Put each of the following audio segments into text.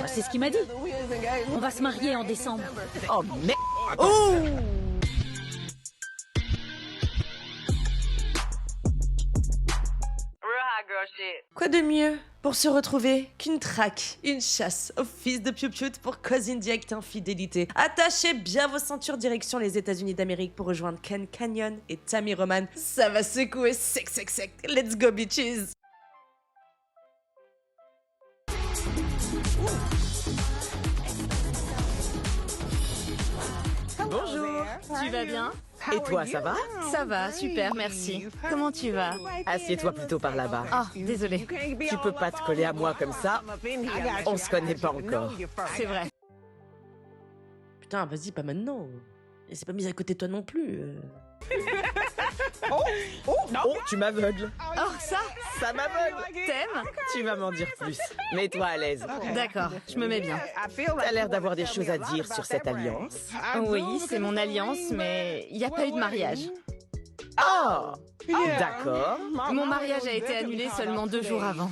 c'est ce qu'il m'a dit. On va se marier en décembre. Oh, mais... Oh! Quoi de mieux pour se retrouver qu'une traque, une chasse au fils de Piu Piu pour cause indirecte infidélité. Attachez bien vos ceintures direction les États-Unis d'Amérique pour rejoindre Ken Canyon et Tammy Roman. Ça va secouer sec. Let's go bitches! Bonjour. Tu vas bien? Et toi, ça va? Ça va, super, merci. Comment tu vas? Assieds-toi plutôt par là-bas. Oh, désolée. Tu peux pas te coller à moi comme ça. On se connaît pas encore. C'est vrai. Putain, vas-y, pas maintenant. Et c'est pas mis à côté de toi non plus. Oh, tu m'aveugles. Oh, ça? Ça m'aveugle. T'aimes? Tu vas m'en dire plus. Mets-toi à l'aise. D'accord, je me mets bien. T'as l'air d'avoir des choses à dire sur cette alliance. Oui, c'est mon alliance, mais il n'y a pas eu de mariage. Oh, d'accord. Mon mariage a été annulé seulement 2 jours avant.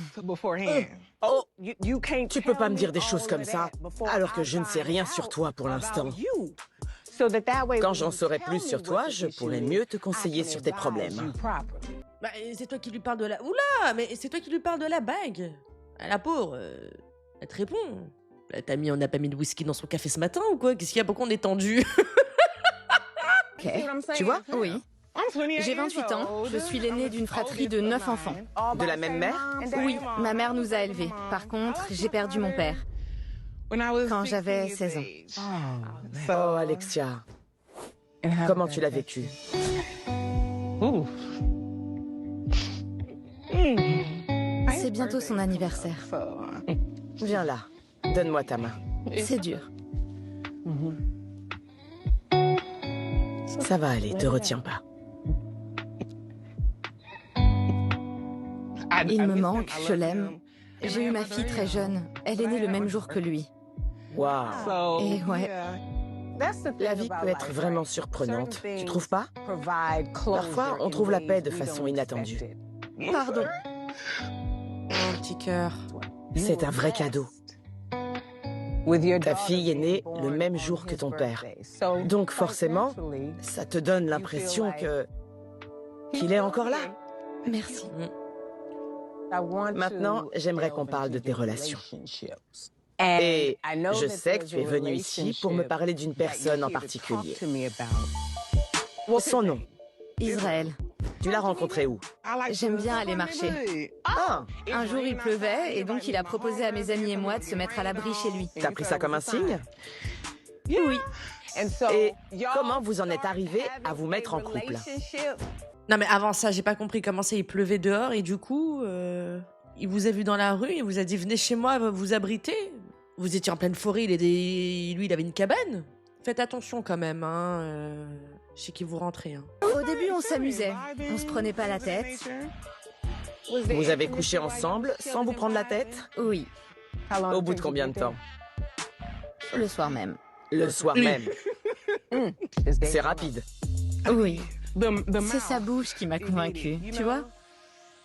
Oh, tu peux pas me dire des choses comme ça, alors que je ne sais rien sur toi pour l'instant. Quand j'en saurai plus sur toi, je pourrai mieux te conseiller sur tes problèmes. Bah, c'est toi qui lui parles de la... Oula, mais c'est toi qui lui parles de la bague. La pauvre, elle te répond. On n'a pas mis de whisky dans son café ce matin ou quoi? Qu'est-ce qu'il y a? Pourquoi on est tendu? Ok. Tu vois? Oui. J'ai 28 ans, je suis l'aînée d'une fratrie de 9 enfants. De la même mère? Oui, ma mère nous a élevés. Par contre, j'ai perdu mon père quand j'avais 16 ans. Oh, Alexia. Comment tu l'as vécu? C'est bientôt son anniversaire. Viens là. Donne-moi ta main. C'est dur. Ça va aller, te retiens pas. Il me manque, je l'aime. J'ai eu ma fille très jeune. Elle est née le même jour que lui. Waouh. Et ouais, La vie peut être vraiment surprenante, tu trouves pas? Parfois, on trouve la paix de façon inattendue. pardon. Un petit cœur. C'est un vrai cadeau. Ta fille est née le même jour que ton père. Donc forcément, ça te donne l'impression qu'il est encore là. Merci. Maintenant, j'aimerais qu'on parle de tes relations. Et je sais que tu es venu ici pour me parler d'une personne en particulier. Son nom. Israël. Tu l'as rencontré où? J'aime bien aller marcher. Ah, Un jour, il pleuvait et donc il a proposé à mes amis et moi de se mettre à l'abri chez lui. t'as pris ça comme un signe? Oui. Et comment vous en êtes arrivé à vous mettre en couple? Non mais avant ça, j'ai pas compris comment ça, il pleuvait dehors et du coup, il vous a vu dans la rue, il vous a dit venez chez moi vous abriter. Vous étiez en pleine forêt, lui il avait une cabane. Faites attention quand même, hein, chez qui vous rentrez. Hein. Au début, on s'amusait. On se prenait pas la tête. Vous avez couché ensemble sans vous prendre la tête? Oui, Au bout de combien de temps? le soir même. Le soir même. C'est rapide. Oui. C'est sa bouche qui m'a convaincue, tu vois?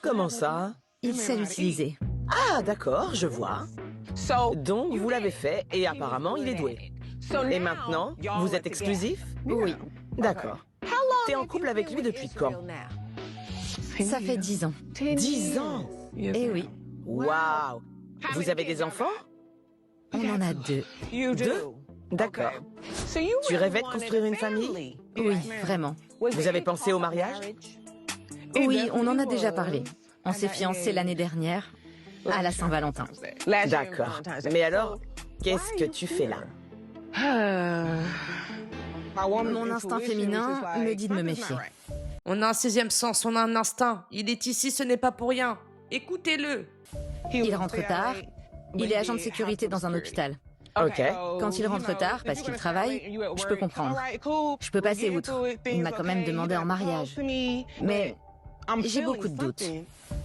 Comment ça? Il sait l'utiliser. Ah, d'accord, je vois. Donc, vous l'avez fait et apparemment, il est doué. Et maintenant, vous êtes exclusif? Oui, D'accord. T'es en couple avec lui depuis quand? ça fait 10 ans. 10 ans! Eh oui, Waouh! Vous avez des enfants? on en a 2. 2? D'accord. Tu rêvais de construire une famille? Oui, vraiment. Vous avez pensé au mariage? Oui, on en a déjà parlé. On s'est fiancés l'année dernière, à la Saint-Valentin. D'accord. Mais alors, qu'est-ce que tu fais là? Mon instinct féminin me dit de me méfier. On a un 16e sens, on a un instinct. Il est ici, ce n'est pas pour rien. Écoutez-le. Il rentre tard. Il est agent de sécurité dans un hôpital. Ok. Quand il rentre tard parce qu'il travaille, je peux comprendre. Je peux passer outre. Il m'a quand même demandé en mariage. Mais j'ai beaucoup de doutes.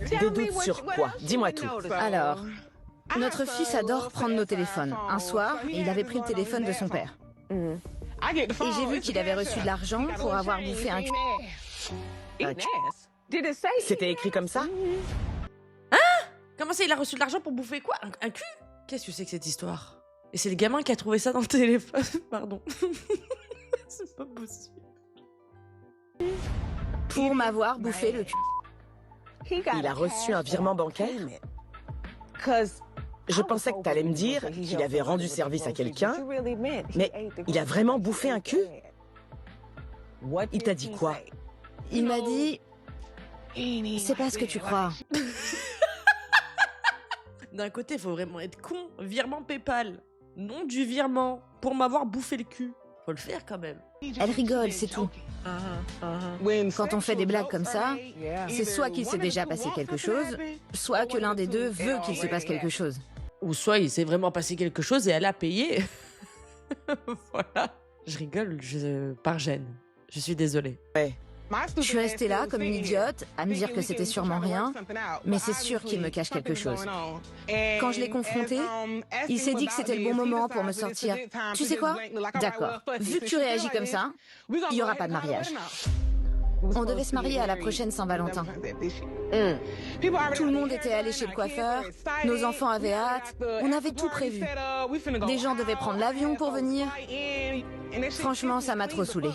Des doutes sur quoi? Dis-moi tout. Alors, notre fils adore prendre nos téléphones. Un soir, il avait pris le téléphone de son père. Et j'ai vu qu'il avait reçu de l'argent pour avoir bouffé un cul. Un cul. C'était écrit comme ça? Comment ça, il a reçu de l'argent pour bouffer quoi? Un cul? Qu'est-ce que c'est que cette histoire? Et c'est le gamin qui a trouvé ça dans le téléphone. Pardon. C'est pas possible. Pour m'avoir bouffé le cul. Il a reçu un virement bancaire? Je pensais que t'allais me dire qu'il avait rendu service à quelqu'un, mais il a vraiment bouffé un cul? Il t'a dit quoi? Il m'a dit... C'est pas ce que tu crois. D'un côté, faut vraiment être con. Virement PayPal. Non du virement. Pour m'avoir bouffé le cul. Faut le faire quand même. Elle rigole, c'est tout. Quand on fait des blagues comme ça, c'est soit qu'il s'est déjà passé quelque chose, soit que l'un des deux veut qu'il se passe quelque chose. Ou soit il s'est vraiment passé quelque chose et elle a payé. Voilà. Je rigole, par gêne. Je suis désolée. Ouais. Je suis restée là comme une idiote à me dire que c'était sûrement rien, mais c'est sûr qu'il me cache quelque chose. Quand je l'ai confronté, il s'est dit que c'était le bon moment pour me sortir. Tu sais quoi? D'accord. Vu que tu réagis comme ça, il n'y aura pas de mariage. On devait se marier à la prochaine Saint-Valentin. Tout le monde était allé chez le coiffeur, nos enfants avaient hâte, on avait tout prévu. Des gens devaient prendre l'avion pour venir. Franchement, ça m'a trop saoulée.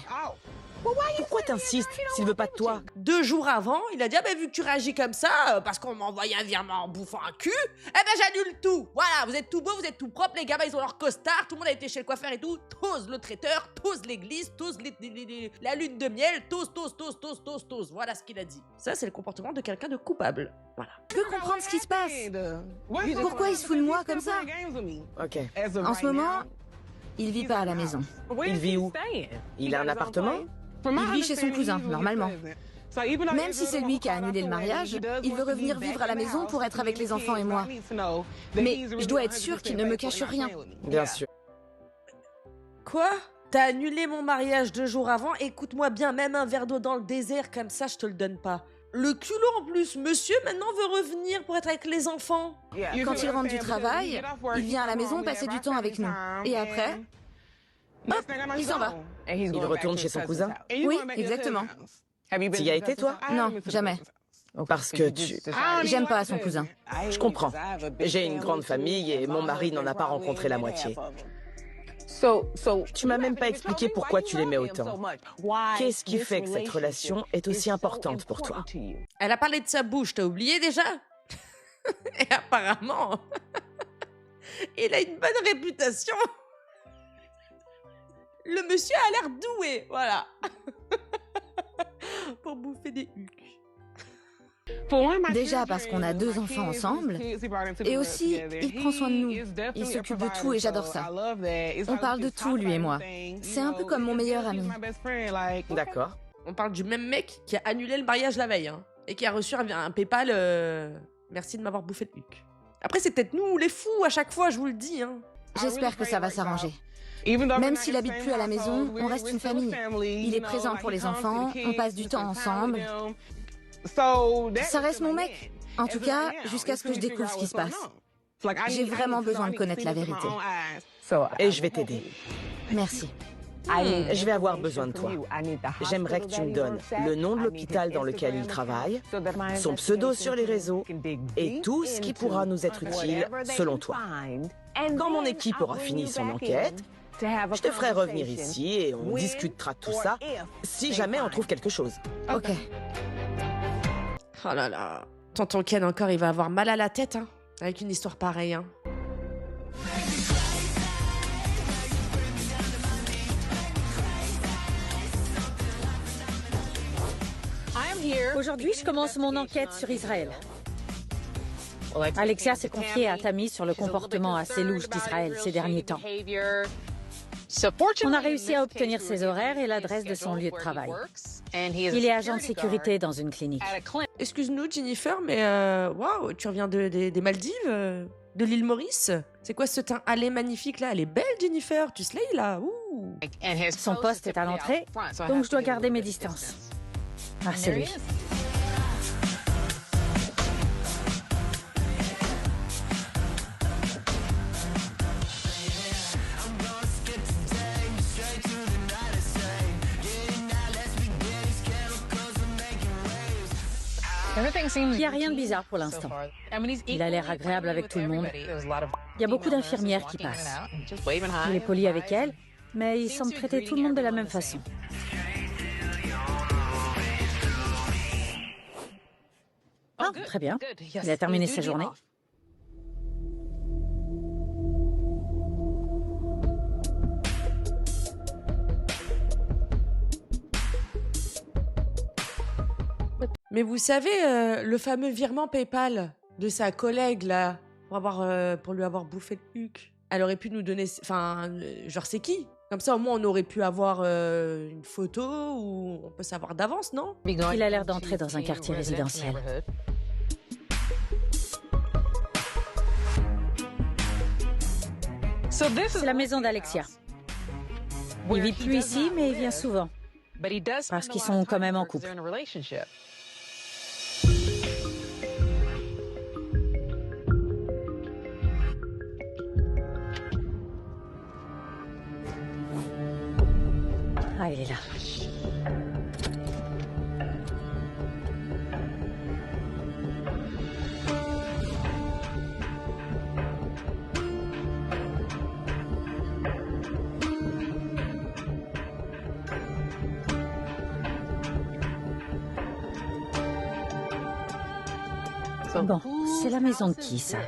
Pourquoi t'insistes s'il veut pas de toi? 2 jours avant, il a dit, ah ben vu que tu réagis comme ça, parce qu'on m'a envoyé un virement en bouffant un cul, eh ben j'annule tout. Voilà, vous êtes tout beau, vous êtes tout propre, les gamins ils ont leur costard, tout le monde a été chez le coiffeur et tout, tous le traiteur, tous l'église, tous la lune de miel, tous. Voilà ce qu'il a dit. Ça c'est le comportement de quelqu'un de coupable. Voilà. Je peux comprendre ce qui se passe. Pourquoi il se fout de moi comme ça? Ok. En ce moment, il vit pas à la maison. Il vit où? Il a un appartement? Il vit chez son cousin, normalement. Même si c'est lui qui a annulé le mariage, il veut revenir vivre à la maison pour être avec les enfants et moi. Mais je dois être sûre qu'il ne me cache rien. Bien sûr. Quoi? T'as annulé mon mariage 2 jours avant? Écoute-moi bien, même un verre d'eau dans le désert comme ça, je te le donne pas. Le culot en plus, monsieur maintenant veut revenir pour être avec les enfants. Quand il rentre du travail, il vient à la maison passer du temps avec nous. Et après, hop, il s'en va. Il retourne chez son cousin? Oui, exactement. T'y as été, toi? Non, jamais. Parce que tu... J'aime pas son cousin. Je comprends. J'ai une grande famille et mon mari n'en a pas rencontré la moitié. Tu m'as même pas expliqué pourquoi tu l'aimais autant. Qu'est-ce qui fait que cette relation est aussi importante pour toi? Elle a parlé de sa bouche, t'as oublié déjà? Et apparemment, il a une bonne réputation. Le monsieur a l'air doué, voilà. Pour bouffer des hucs. Déjà parce qu'on a 2 enfants ensemble, et aussi, il prend soin de nous. Il s'occupe de tout et j'adore ça. On parle de tout, lui et moi. C'est un peu comme mon meilleur ami. D'accord. On parle du même mec qui a annulé le mariage la veille, hein, et qui a reçu un PayPal, merci de m'avoir bouffé le huc. Après, c'est peut-être nous, les fous, à chaque fois, je vous le dis, hein. J'espère que ça va s'arranger. Même s'il habite plus à la maison, on reste une famille. Il est présent pour les enfants, on passe du temps ensemble. Ça reste mon mec. En tout cas, jusqu'à ce que je découvre ce qui se passe. J'ai vraiment besoin de connaître la vérité. Et je vais t'aider. Merci. Je vais avoir besoin de toi. J'aimerais que tu me donnes le nom de l'hôpital dans lequel il travaille, son pseudo sur les réseaux et tout ce qui pourra nous être utile selon toi. Quand mon équipe aura fini son enquête, je te ferai revenir ici et on discutera de tout ça si jamais on trouve quelque chose. Ok. Oh là là. Tonton Ken encore, il va avoir mal à la tête, hein, avec une histoire pareille, hein. Aujourd'hui, je commence mon enquête sur Israël. Alexia s'est confiée à Tammy sur le comportement assez louche d'Israël ces derniers temps. On a réussi à obtenir ses horaires et l'adresse de son lieu de travail. Il est agent de sécurité dans une clinique. Excuse-nous, Jennifer, mais waouh, tu reviens des Maldives, de l'île Maurice? C'est quoi ce teint allé magnifique là? Elle est belle, Jennifer, tu slay là. Ouh. Son poste est à l'entrée, donc je dois garder mes distances. Ah, c'est lui. Il n'y a rien de bizarre pour l'instant. Il a l'air agréable avec tout le monde. Il y a beaucoup d'infirmières qui passent. Il est poli avec elles, mais il semble traiter tout le monde de la même façon. Ah, très bien. Il a terminé sa journée. Mais vous savez, le fameux virement PayPal de sa collègue, là, pour lui avoir bouffé le huc, elle aurait pu nous donner... Enfin, genre, c'est qui? Comme ça, au moins, on aurait pu avoir une photo ou on peut savoir d'avance, non? Il a l'air d'entrer dans un quartier résidentiel. C'est la maison d'Alexia. Il vit plus ici, mais il vient souvent. Parce qu'ils sont quand même en couple. Ah, il est là. Bon, c'est la maison de qui, ça?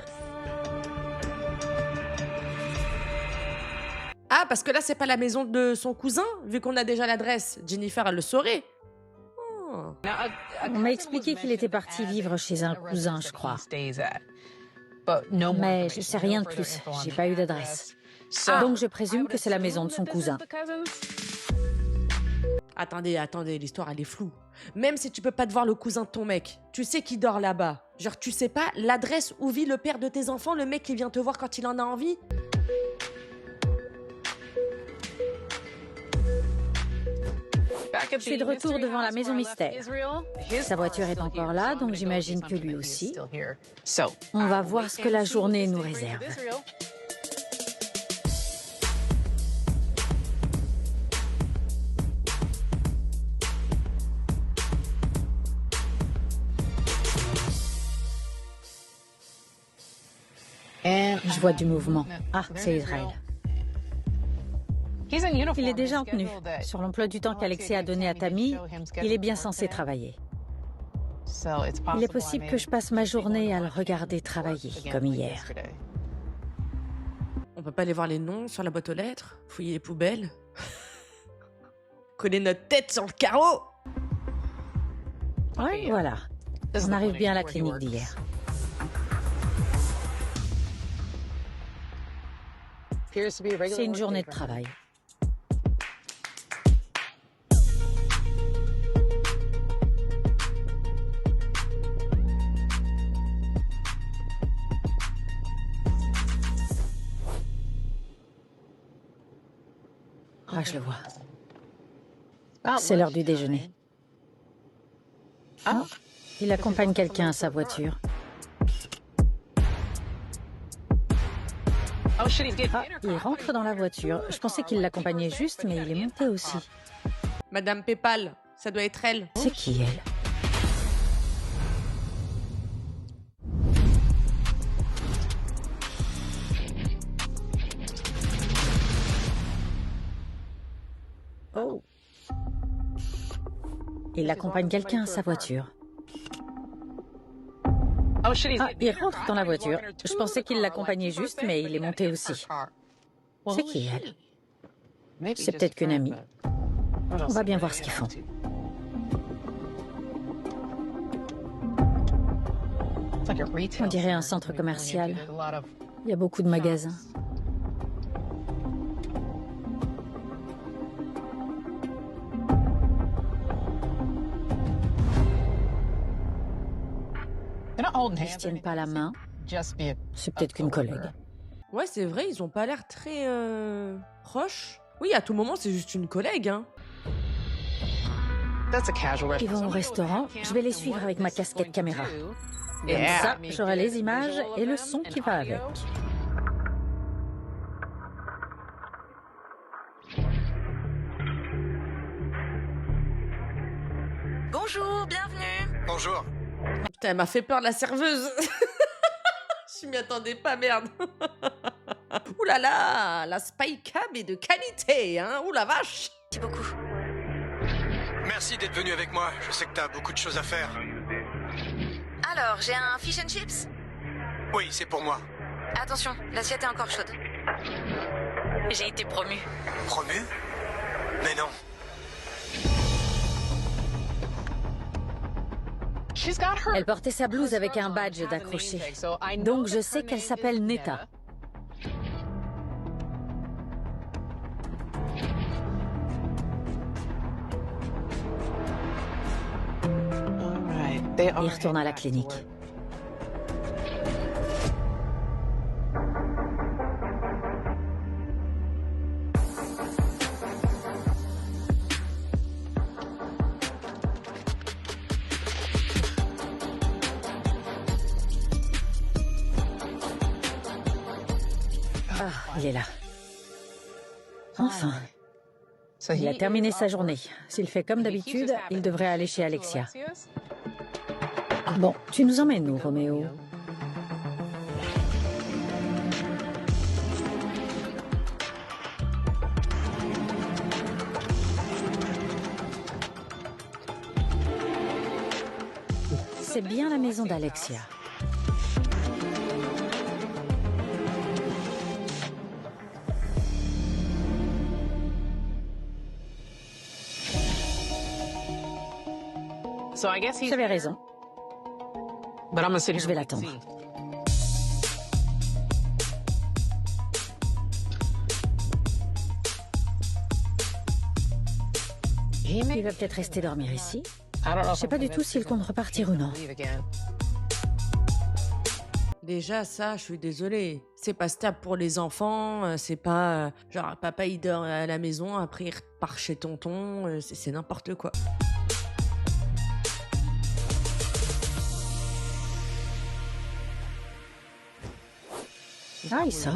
Ah, parce que là, c'est pas la maison de son cousin, vu qu'on a déjà l'adresse. Jennifer, elle le saurait. Oh. On m'a expliqué qu'il était parti vivre chez un cousin, je crois. Mais je sais rien de plus. J'ai pas eu d'adresse. Donc je présume que c'est la maison de son cousin. Attendez, l'histoire, elle est floue. Même si tu peux pas te voir le cousin de ton mec, tu sais qui dort là-bas. Genre, tu sais pas l'adresse où vit le père de tes enfants, le mec qui vient te voir quand il en a envie? Je suis de retour devant la maison mystère. Sa voiture est encore là, donc j'imagine que lui aussi. On va voir ce que la journée nous réserve. Je vois du mouvement. Ah, c'est Israël. Il est déjà en tenue. Sur l'emploi du temps qu'Alexia a donné à Tammy, il est bien censé travailler. Il est possible que je passe ma journée à le regarder travailler, comme hier. On peut pas aller voir les noms sur la boîte aux lettres? Fouiller les poubelles? Coller notre tête sur le carreau? Ouais, voilà. On arrive bien à la clinique d'hier. C'est une journée de travail. Ah, je le vois. C'est l'heure du déjeuner. Ah, il accompagne quelqu'un à sa voiture. Ah, il rentre dans la voiture. Je pensais qu'il l'accompagnait juste, mais il est monté aussi. Madame Paypal, ça doit être elle. C'est qui, elle? Oh. Il accompagne quelqu'un à sa voiture. Ah, il rentre dans la voiture. Je pensais qu'il l'accompagnait juste, mais il est monté aussi. C'est qui, elle? C'est peut-être qu'une amie. On va bien voir ce qu'ils font. On dirait un centre commercial. Il y a beaucoup de magasins. Ils ne se tiennent pas la main. C'est peut-être qu'une collègue. Ouais, c'est vrai, ils ont pas l'air très proches. Oui, à tout moment, c'est juste une collègue, hein. Ils vont au restaurant. Je vais les suivre avec ma casquette caméra. Comme ça, j'aurai les images et le son qui va avec. Bonjour, bienvenue. Bonjour. Putain, elle m'a fait peur, la serveuse. Je Je m'y attendais pas, merde. Ouh là là, la spy cam est de qualité, hein. Ouh la vache. Merci beaucoup. Merci d'être venu avec moi. Je sais que t'as beaucoup de choses à faire. Alors, j'ai un fish and chips? Oui, c'est pour moi. Attention, l'assiette est encore chaude. J'ai été promue. Promu? Mais non. Elle portait sa blouse avec un badge d'accroché. Donc je sais qu'elle s'appelle Netta. Il retourne à la clinique. Ah, il est là. Enfin. Il a terminé sa journée. S'il fait comme d'habitude, il devrait aller chez Alexia. Bon, tu nous emmènes où, Roméo? C'est bien la maison d'Alexia. J'avais raison. Je vais l'attendre. Il va peut-être rester dormir ici. Je sais pas du tout s'il compte repartir ou non. Déjà, ça, je suis désolée. C'est pas stable pour les enfants. C'est pas genre papa il dort à la maison, après il repart chez tonton. C'est n'importe quoi. Ah, il sort.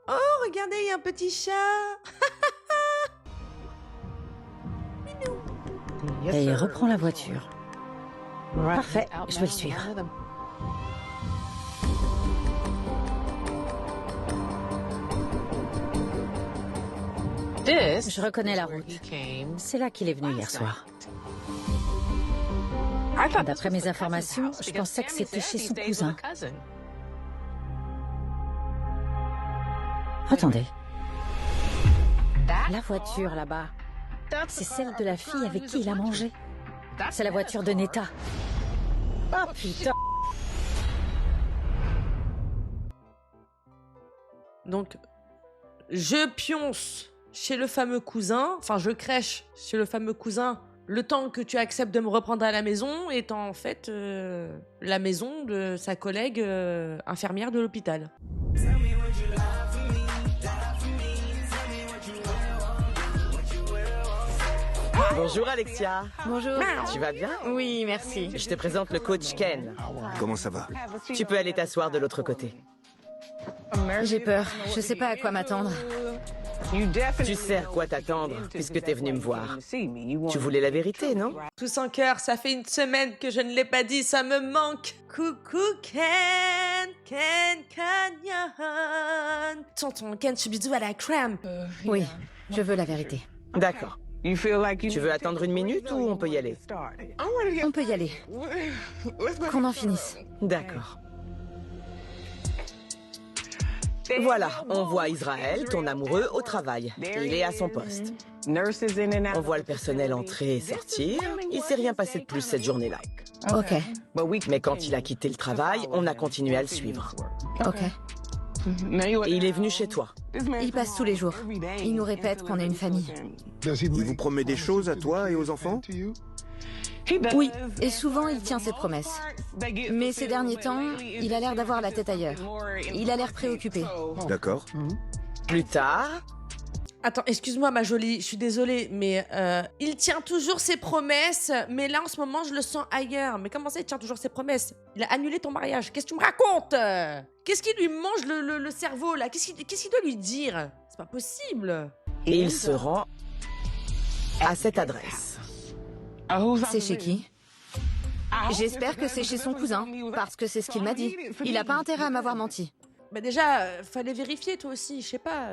Oh, regardez, il y a un petit chat. Et il reprend la voiture. Parfait, je vais le suivre. Je reconnais la route. C'est là qu'il est venu hier soir. D'après mes informations, je pensais que c'était chez son cousin. Attendez. La voiture là-bas, c'est celle de la fille avec qui il a mangé. C'est la voiture de Netta. Oh putain! Donc, je pionce chez le fameux cousin, enfin je crèche chez le fameux cousin, le temps que tu acceptes de me reprendre à la maison, étant en fait la maison de sa collègue infirmière de l'hôpital. Bonjour Alexia. Bonjour. Tu vas bien? Oui, merci. Je te présente le coach Ken. Comment ça va? Tu peux aller t'asseoir de l'autre côté. J'ai peur. Je sais pas à quoi m'attendre. Tu sais à quoi t'attendre puisque t'es venu me voir. Tu voulais la vérité, non? Tous en cœur, ça fait une semaine que je ne l'ai pas dit, ça me manque. Coucou Ken, Ken Canyon. Tonton Ken, ce bisou à la crème. Oui, je veux la vérité. D'accord. Tu veux attendre une minute ou on peut y aller? On peut y aller. Qu'on en finisse. D'accord. Voilà, on voit Israël, ton amoureux, au travail. Il est à son poste. On voit le personnel entrer et sortir. Il s'est rien passé de plus cette journée-là. Ok, Mais quand il a quitté le travail, on a continué à le suivre. ok. Et il est venu chez toi. Il passe tous les jours. Il nous répète qu'on est une famille. Il vous promet des choses à toi et aux enfants? Oui, et souvent il tient ses promesses. Mais ces derniers temps, il a l'air d'avoir la tête ailleurs. Il a l'air préoccupé. D'accord. Plus tard, Attends, excuse-moi ma jolie, je suis désolée, mais il tient toujours ses promesses, mais là en ce moment je le sens ailleurs. Mais comment ça il tient toujours ses promesses? Il a annulé ton mariage, qu'est-ce que tu me racontes? Qu'est-ce qui lui mange le cerveau là? Qu'est-ce qu'il doit lui dire? C'est pas possible. et il se rend à cette adresse. C'est chez qui? J'espère que c'est chez son cousin, parce que c'est ce qu'il m'a dit. Il a pas intérêt à m'avoir menti. Bah déjà, fallait vérifier toi aussi, je sais pas,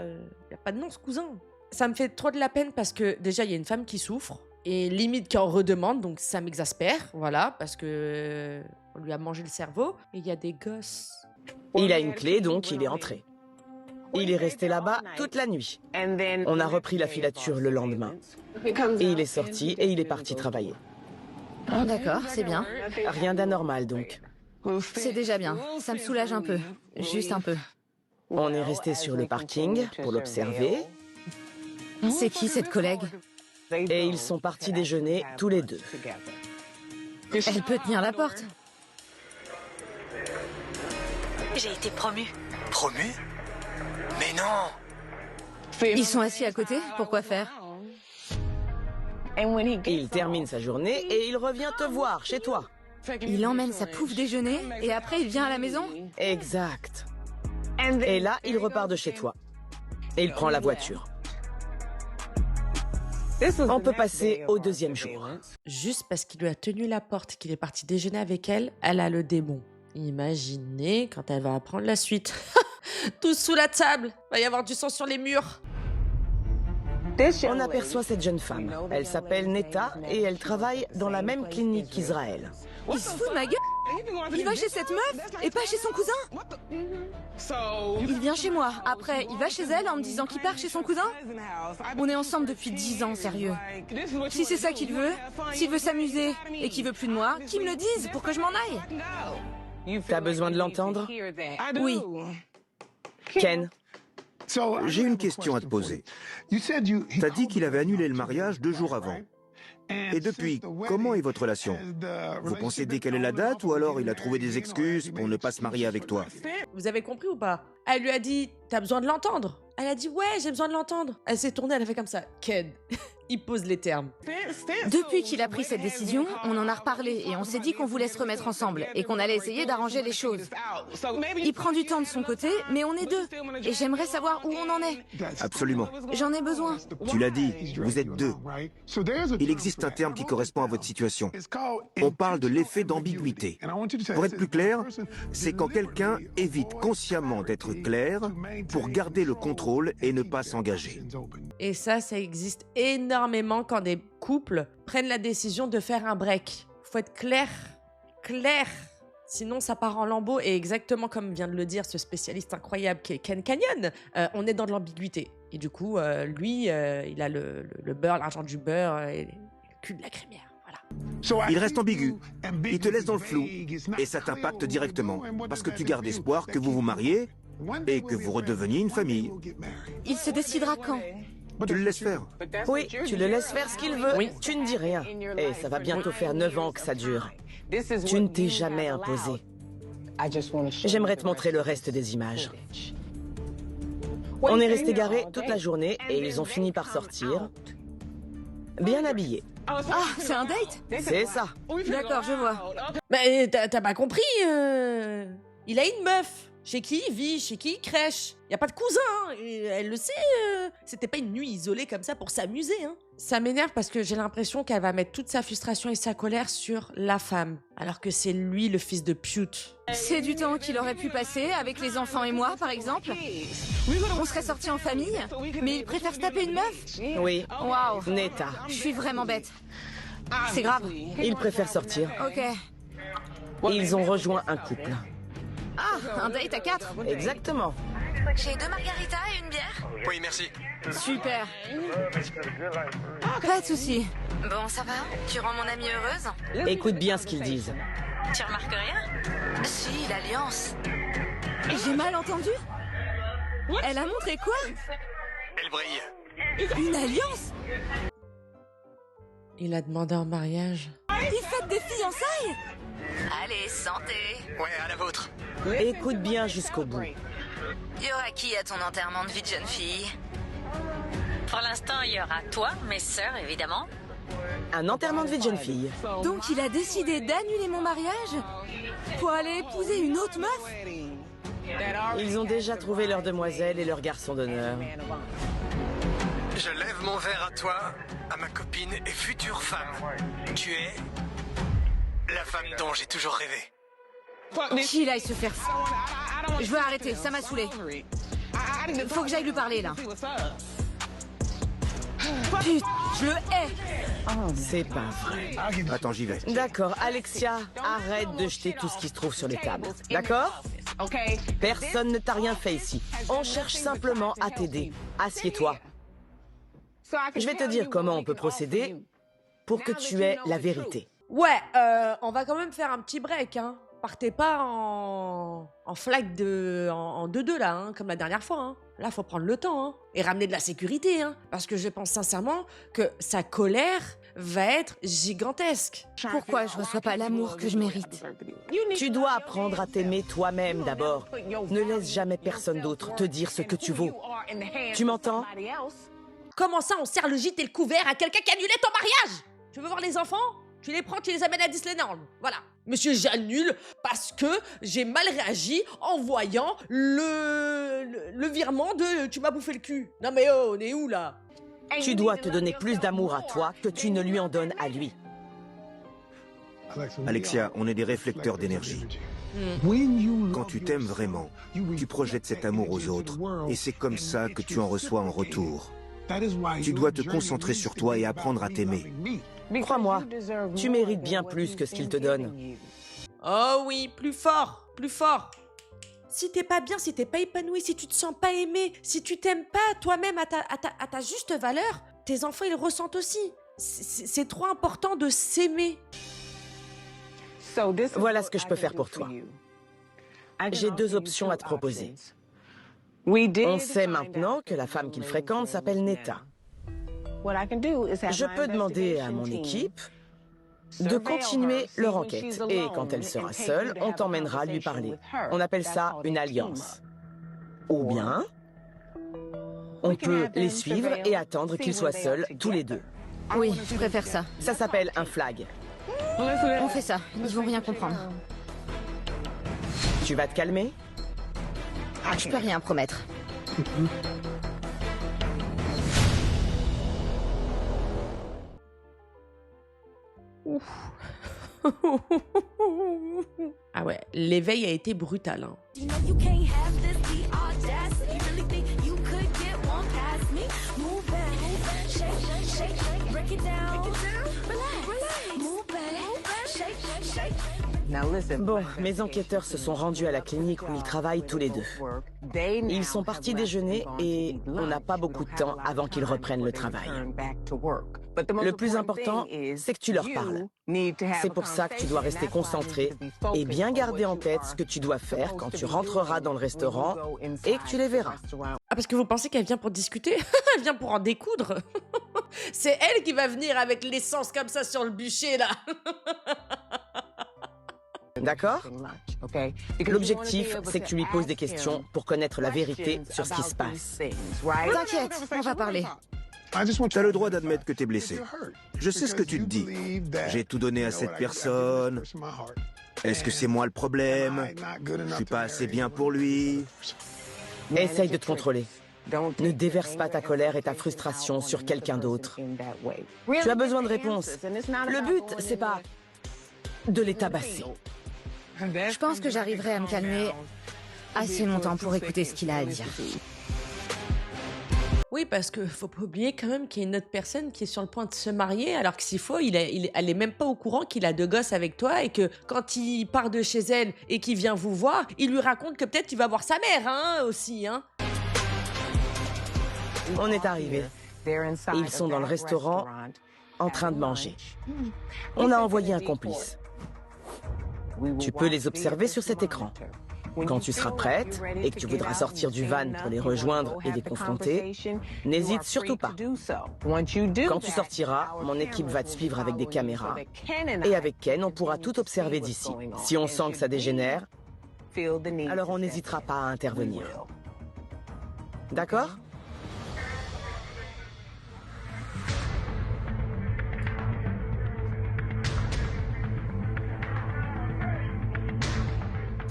y a pas de nom ce cousin. Ça me fait trop de la peine parce que déjà, il y a une femme qui souffre, et limite qui en redemande, donc ça m'exaspère, voilà, parce que on lui a mangé le cerveau, et il y a des gosses. Il a une clé, donc il est entré. Il est resté là-bas toute la nuit. On a repris la filature le lendemain. Et il est sorti et il est parti travailler. D'accord, c'est bien. Rien d'anormal donc. C'est déjà bien. Ça me soulage un peu. Juste un peu. On est resté sur le parking pour l'observer. C'est qui cette collègue? Et ils sont partis déjeuner tous les deux. Elle peut tenir la porte. J'ai été promue. Promu? Mais non! Ils sont assis à côté? Pourquoi faire? Il termine sa journée et il revient te voir chez toi. Il emmène sa pouffe déjeuner et après il vient à la maison? Exact. Et là, il repart de chez toi. Et il prend la voiture. On peut passer au deuxième jour. Juste parce qu'il lui a tenu la porte, qu'il est parti déjeuner avec elle, elle a le démon. Imaginez quand elle va apprendre la suite. Tous sous la table, va y avoir du sang sur les murs. On aperçoit cette jeune femme. Elle s'appelle Netta et elle travaille dans la même clinique qu'Israël. Il se fout de ma gueule? Il va chez cette meuf et pas chez son cousin? Il vient chez moi. Après, il va chez elle en me disant qu'il part chez son cousin? On est ensemble depuis 10 ans, sérieux. Si c'est ça qu'il veut, s'il veut s'amuser et qu'il veut plus de moi, qu'il me le dise pour que je m'en aille. T'as besoin de l'entendre? Oui. Ken, J'ai une question à te poser. T'as dit qu'il avait annulé le mariage 2 jours avant. Et depuis, comment est votre relation? Vous pensez décaler la date ou alors il a trouvé des excuses pour ne pas se marier avec toi? Vous avez compris ou pas? Elle lui a dit, t'as besoin de l'entendre. Elle a dit, ouais, j'ai besoin de l'entendre. Elle s'est tournée, elle a fait comme ça. Ken, il pose les termes. Depuis qu'il a pris cette décision, on en a reparlé et on s'est dit qu'on voulait se remettre ensemble et qu'on allait essayer d'arranger les choses. Il prend du temps de son côté, mais on est deux. Et j'aimerais savoir où on en est. Absolument. J'en ai besoin. Tu l'as dit, vous êtes 2. Il existe un terme qui correspond à votre situation. On parle de l'effet d'ambiguïté. Pour être plus clair, c'est quand quelqu'un évite consciemment d'être clair pour garder le contrôle et ne pas s'engager. Et ça existe énormément quand des couples prennent la décision de faire un break. Faut être clair. Sinon, ça part en lambeaux. Et exactement comme vient de le dire ce spécialiste incroyable qui est Ken Canyon, on est dans de l'ambiguïté. Et du coup, lui, il a le beurre, l'argent du beurre et le cul de la crémière. Voilà. Il reste ambigu. Il te laisse dans le flou. Et ça t'impacte directement. Parce que tu gardes espoir que vous vous mariez et que vous redeveniez une famille. Il se décidera quand? Tu le laisses faire. oui, tu le laisses faire ce qu'il veut. Oui. Tu ne dis rien. Et ça va bientôt faire 9 ans que ça dure. Tu ne t'es jamais imposé. J'aimerais te montrer le reste des images. On est resté garés toute la journée et ils ont fini par sortir, bien habillés. Ah, c'est un date? C'est ça. D'accord, je vois. Mais t'as pas compris il a une meuf. Chez qui il vit, chez qui il crèche. Y a pas de cousin, hein, et elle le sait. C'était pas une nuit isolée comme ça pour s'amuser. Hein. Ça m'énerve parce que j'ai l'impression qu'elle va mettre toute sa frustration et sa colère sur la femme, alors que c'est lui le fils de pute. C'est du temps qu'il aurait pu passer avec les enfants et moi, par exemple. On serait sortis en famille, mais il préfère se taper une meuf? Oui, Waouh, Netta. je suis vraiment bête. C'est grave. Ils préfèrent sortir. Ok. Ils ont rejoint un couple. Ah, un date à 4. Exactement. J'ai 2 margaritas et une bière. Oui, merci. Super. Pas de soucis. Bon, ça va? Tu rends mon amie heureuse? Écoute bien ce qu'ils disent. Tu remarques rien? Si, l'alliance. J'ai mal entendu? Elle a montré quoi? Elle brille. Une alliance? Il a demandé en mariage. Ils fêtent des fiançailles? Allez, santé. Ouais, à la vôtre. Écoute bien jusqu'au bout. Il y aura qui à ton enterrement de vie de jeune fille? Pour l'instant, il y aura toi, mes sœurs, évidemment. Un enterrement de vie de jeune fille. Donc il a décidé d'annuler mon mariage pour aller épouser une autre meuf? Ils ont déjà trouvé leur demoiselle et leur garçon d'honneur. Je lève mon verre à toi, à ma copine et future femme. Tu es la la femme dont j'ai toujours rêvé. Qu'il aille se faire... Je veux arrêter, ça m'a saoulé. Faut que j'aille lui parler, là. Putain, je le hais. C'est pas vrai. Attends, j'y vais. D'accord, Alexia, arrête de jeter tout ce qui se trouve sur les tables. D'accord? Personne ne t'a rien fait ici. On cherche simplement à t'aider. Assieds-toi. Je vais te dire comment on peut procéder pour que tu aies la vérité. Ouais, on va quand même faire un petit break, hein. Partez pas en flag en 2-2 là, hein, comme la dernière fois. Hein. Là, faut prendre le temps hein, et ramener de la sécurité, hein, parce que je pense sincèrement que sa colère va être gigantesque. Pourquoi je reçois pas l'amour que je mérite? Tu dois apprendre à t'aimer toi-même d'abord. Ne laisse jamais personne d'autre te dire ce que tu vaux. Tu m'entends? Comment ça, on sert le gîte et le couvert à quelqu'un qui a annulé ton mariage? Tu veux voir les enfants? Tu les prends, tu les amènes à Disneyland. Voilà. Monsieur, j'annule parce que j'ai mal réagi en voyant le virement de tu m'as bouffé le cul. Non mais oh, on est où là? Tu dois te donner plus d'amour à toi que tu ne lui en donnes à lui. Alexia, on est des réflecteurs d'énergie. Quand tu t'aimes vraiment, tu projettes cet amour aux autres. Et c'est comme ça que tu en reçois en retour. Tu dois te concentrer sur toi et apprendre à t'aimer. Crois-moi, tu mérites bien plus que ce qu'il te donne. Oh oui, plus fort, plus fort. Si t'es pas bien, si t'es pas épanoui, si tu te sens pas aimé, si tu t'aimes pas toi-même à ta juste valeur, tes enfants ils le ressentent aussi. C'est trop important de s'aimer. Voilà ce que je peux faire pour toi. J'ai 2 options à te proposer. On sait maintenant que la femme qu'il fréquente s'appelle Netta. Je peux demander à mon équipe de continuer leur enquête. Et quand elle sera seule, on t'emmènera lui parler. On appelle ça une alliance. Ou bien, on peut les suivre et attendre qu'ils soient seuls, tous les deux. Oui, je préfère ça. Ça s'appelle un flag. On fait ça, ils vont rien comprendre. Tu vas te calmer? Je peux rien promettre. Ah ouais, l'éveil a été brutal. Hein. Bon, mes enquêteurs se sont rendus à la clinique où ils travaillent tous les deux. Ils sont partis déjeuner et on n'a pas beaucoup de temps avant qu'ils reprennent le travail. Le plus important, c'est que tu leur parles. C'est pour ça que tu dois rester concentré et bien garder en tête ce que tu dois faire quand tu rentreras dans le restaurant et que tu les verras. Ah, parce que vous pensez qu'elle vient pour discuter? Elle vient pour en découdre. C'est elle qui va venir avec l'essence comme ça sur le bûcher, là. D'accord? L'objectif, c'est que tu lui poses des questions pour connaître la vérité sur ce qui se passe. T'inquiète, on va parler. T'as le droit d'admettre que t'es blessé. Je sais ce que tu te dis. J'ai tout donné à cette personne. Est-ce que c'est moi le problème? Je suis pas assez bien pour lui. Essaye de te contrôler. Ne déverse pas ta colère et ta frustration sur quelqu'un d'autre. Tu as besoin de réponses. Le but, c'est pas de les tabasser. Je pense que j'arriverai à me calmer assez longtemps pour écouter ce qu'il a à dire. Oui, parce que faut pas oublier quand même qu'il y a une autre personne qui est sur le point de se marier, alors que s'il faut, elle est même pas au courant qu'il a 2 gosses avec toi et que quand il part de chez elle et qu'il vient vous voir, il lui raconte que peut-être tu vas voir sa mère, hein, aussi, hein. On est arrivés. Et ils sont dans le restaurant en train de manger. On a envoyé un complice. Tu peux les observer sur cet écran. Quand tu seras prête et que tu voudras sortir du van pour les rejoindre et les confronter, n'hésite surtout pas. Quand tu sortiras, mon équipe va te suivre avec des caméras. Et avec Ken, on pourra tout observer d'ici. Si on sent que ça dégénère, alors on n'hésitera pas à intervenir. D'accord ?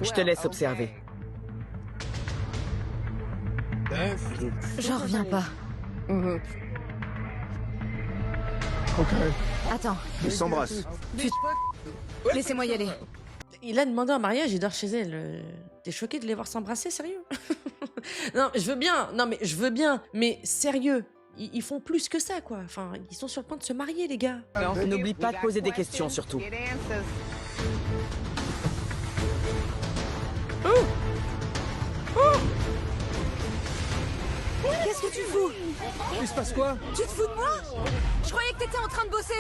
Je te laisse observer. J'en reviens pas. Attends. Ils s'embrassent. Putain. Laissez-moi y aller. Il a demandé en mariage, il dort chez elle. T'es choqué de les voir s'embrasser, sérieux? Non, je veux bien. Non, mais je veux bien. Mais sérieux, ils font plus que ça, quoi. Enfin, ils sont sur le point de se marier, les gars. N'oublie pas de poser des questions, surtout. Qu'est-ce que tu fous? Il se passe quoi? Tu te fous de moi? Je croyais que t'étais en train de bosser.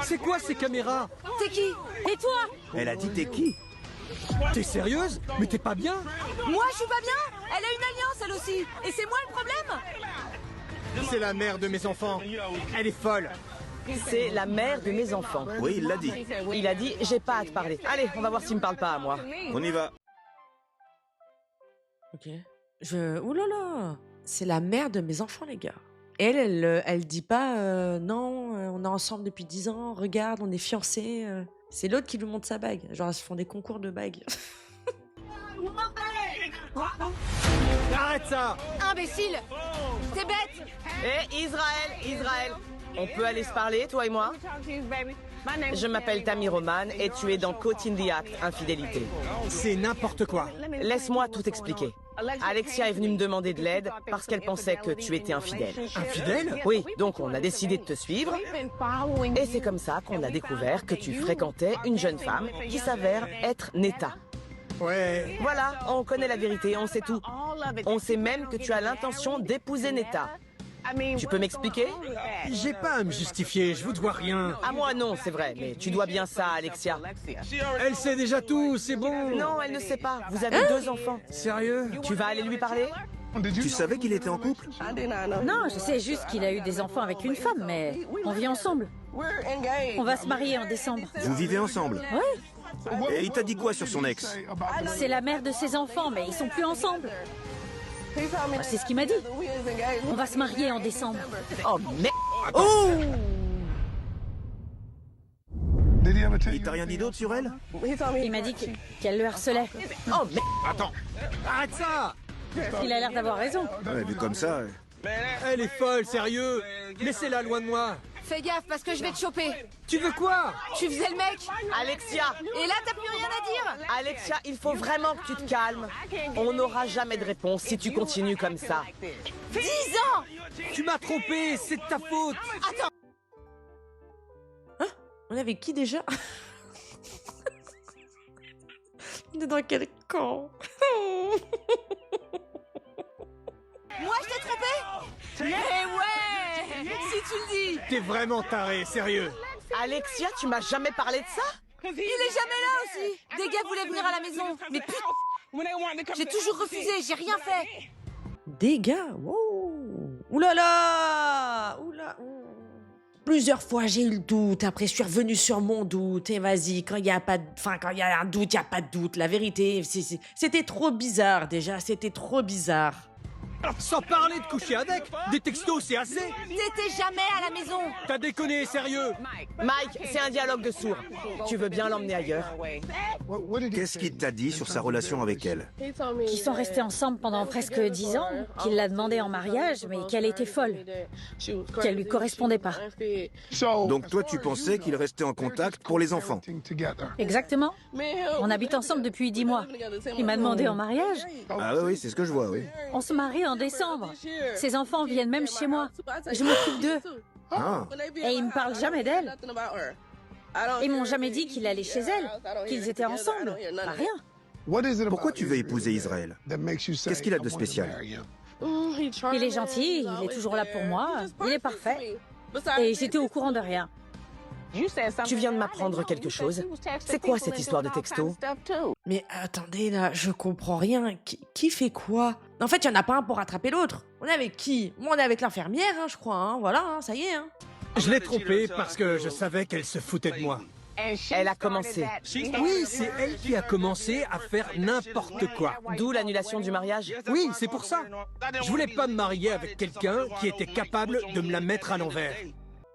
C'est quoi ces caméras? T'es qui? Et toi? Elle a dit t'es qui? T'es sérieuse? Mais t'es pas bien? Moi, je suis pas bien? Elle a une alliance, elle aussi. Et c'est moi le problème? C'est la mère de mes enfants. Elle est folle. C'est la mère de mes enfants. Oui, il l'a dit. Il a dit, j'ai pas à te parler. Allez, on va voir s'il me parle pas à moi. On y va. Ok. Ouh là là. C'est la mère de mes enfants, les gars. Elle dit pas non, on est ensemble depuis 10 ans, regarde, on est fiancés. C'est l'autre qui lui montre sa bague. Genre, ils se font des concours de bagues. Arrête ça! Imbécile! T'es bête! Hé, Israël, on peut aller se parler, toi et moi? Je m'appelle Tammy Roman et tu es dans Caught in the Act, infidélité. C'est n'importe quoi. Laisse-moi tout expliquer. Alexia est venue me demander de l'aide parce qu'elle pensait que tu étais infidèle. Infidèle? Oui, donc on a décidé de te suivre. Et c'est comme ça qu'on a découvert que tu fréquentais une jeune femme qui s'avère être Netta. Ouais. Voilà, on connaît la vérité, on sait tout. On sait même que tu as l'intention d'épouser Netta. Tu peux m'expliquer? J'ai pas à me justifier, je vous dois rien. À moi non, c'est vrai, mais tu dois bien ça à Alexia. Elle sait déjà tout, c'est bon. Non, elle ne sait pas. Vous avez 2 enfants. Sérieux? Tu vas aller lui parler? Tu savais qu'il était en couple? Non, je sais juste qu'il a eu des enfants avec une femme, mais on vit ensemble. On va se marier en décembre. Vous vivez ensemble? Ouais, Et il t'a dit quoi sur son ex? c'est la mère de ses enfants, mais ils sont plus ensemble. C'est ce qu'il m'a dit. On va se marier en décembre. Oh merde! Oh! Il t'a rien dit d'autre sur elle? Il m'a dit qu'elle le harcelait. Oh merde! Attends. Arrête ça! Il a l'air d'avoir raison. Ouais, vu comme ça... Elle est folle, sérieux. Laissez-la loin de moi. Fais gaffe parce que je vais te choper. Tu veux quoi? Tu faisais le mec. Alexia! Et là, t'as plus rien à dire. Alexia, il faut vraiment que tu te calmes. On n'aura jamais de réponse si tu continues comme ça. 10 ans. Tu m'as trompé, c'est de ta faute. On est avec qui déjà? On est dans quel camp? Moi, je t'ai trompé. Mais ouais. Si tu le dis. T'es vraiment taré, sérieux. Alexia, tu m'as jamais parlé de ça? Il est jamais là aussi. Des gars voulaient venir à la maison. Mais putain, j'ai toujours refusé. J'ai rien fait. Des gars, wow. Ouh là là. Ouh là. Plusieurs fois j'ai eu le doute, après je suis revenue sur mon doute, et vas-y, quand il y a pas de... Enfin, quand il y a un doute, il y a pas de doute, la vérité, c'était trop bizarre déjà, c'était trop bizarre. Sans parler de coucher avec, des textos c'est assez. T'étais jamais à la maison. T'as déconné, sérieux. Mike, c'est un dialogue de sourds. Tu veux bien l'emmener ailleurs? Qu'est-ce qu'il t'a dit sur sa relation avec elle? Qu'ils sont restés ensemble pendant presque 10 ans, qu'il l'a demandé en mariage, mais qu'elle était folle, qu'elle lui correspondait pas. Donc toi, tu pensais qu'il restait en contact pour les enfants? Exactement. On habite ensemble depuis 10 mois. Il m'a demandé en mariage. Ah oui, c'est ce que je vois, oui. On se marie en décembre. Ses enfants viennent même chez moi. Je m'occupe d'eux. Ah, Et ils me parlent jamais d'elle. Ils m'ont jamais dit qu'il allait chez elle, qu'ils étaient ensemble. Pas rien. pourquoi tu veux épouser Israël? Qu'est-ce qu'il a de spécial? Il est gentil, il est toujours là pour moi, il est parfait. Et j'étais au courant de rien. Tu viens de m'apprendre quelque chose. C'est quoi cette histoire de texto? Mais attendez là, je comprends rien, qui fait quoi? En fait, il y en a pas un pour rattraper l'autre. On est avec qui? Moi, on est avec l'infirmière, hein, je crois, hein. Voilà, hein, ça y est. Hein. Je l'ai trompée parce que je savais qu'elle se foutait de moi. Elle a commencé. Oui, c'est elle qui a commencé à faire n'importe quoi. D'où l'annulation du mariage. Oui, c'est pour ça. Je voulais pas me marier avec quelqu'un qui était capable de me la mettre à l'envers.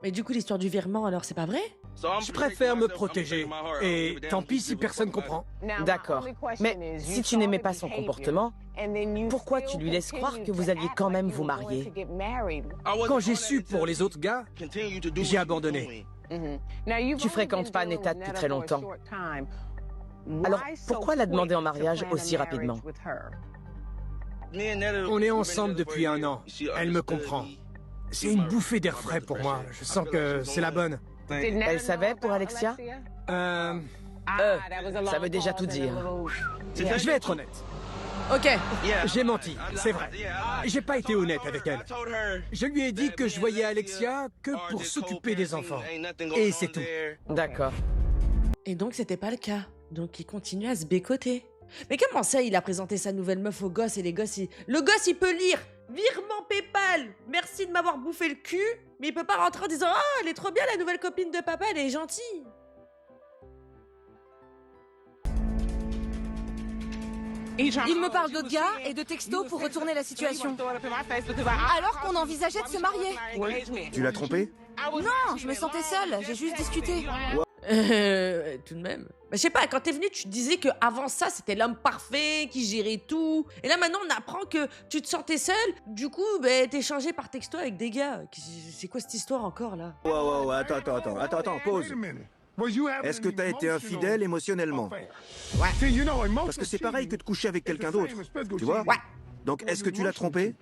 Mais du coup, l'histoire du virement, alors, c'est pas vrai? Je préfère me protéger. Et tant pis si personne comprend. D'accord. Mais si tu n'aimais pas son comportement, pourquoi tu lui laisses croire que vous alliez quand même vous marier? Quand j'ai su pour les autres gars, j'ai abandonné. Tu fréquentes pas Netta depuis très longtemps. Alors pourquoi la demander en mariage aussi rapidement? On est ensemble depuis 1 an. Elle me comprend. C'est une bouffée d'air frais pour moi. Je sens que c'est la bonne. Elle savait pour Alexia? Ça veut déjà tout dire. Je vais être honnête. Ok. J'ai menti, c'est vrai. J'ai pas été honnête avec elle. Je lui ai dit que je voyais Alexia que pour s'occuper des enfants. Et c'est tout. D'accord. Et donc, c'était pas le cas. Donc, il continue à se bécoter. Mais comment ça, il a présenté sa nouvelle meuf aux gosses et les gosses, le gosse, il peut lire virement PayPal. Merci de m'avoir bouffé le cul. Mais il peut pas rentrer en disant « Ah, elle est trop bien, la nouvelle copine de papa, elle est gentille. » Il me parle d'autres gars et de textos pour retourner la situation. Alors qu'on envisageait de se marier. Tu l'as trompé? Non, je me sentais seule, j'ai juste discuté. Tout de même. Bah, je sais pas, quand t'es venu, tu disais que avant ça, c'était l'homme parfait qui gérait tout. Et là, maintenant, on apprend que tu te sentais seule. Du coup, bah, t'es changé par texto avec des gars. C'est quoi cette histoire encore, là? Ouais, attends, pause. Est-ce que t'as été infidèle émotionnellement? Parce que c'est pareil que de coucher avec quelqu'un d'autre, tu vois? Ouais. Donc, est-ce que tu l'as trompé?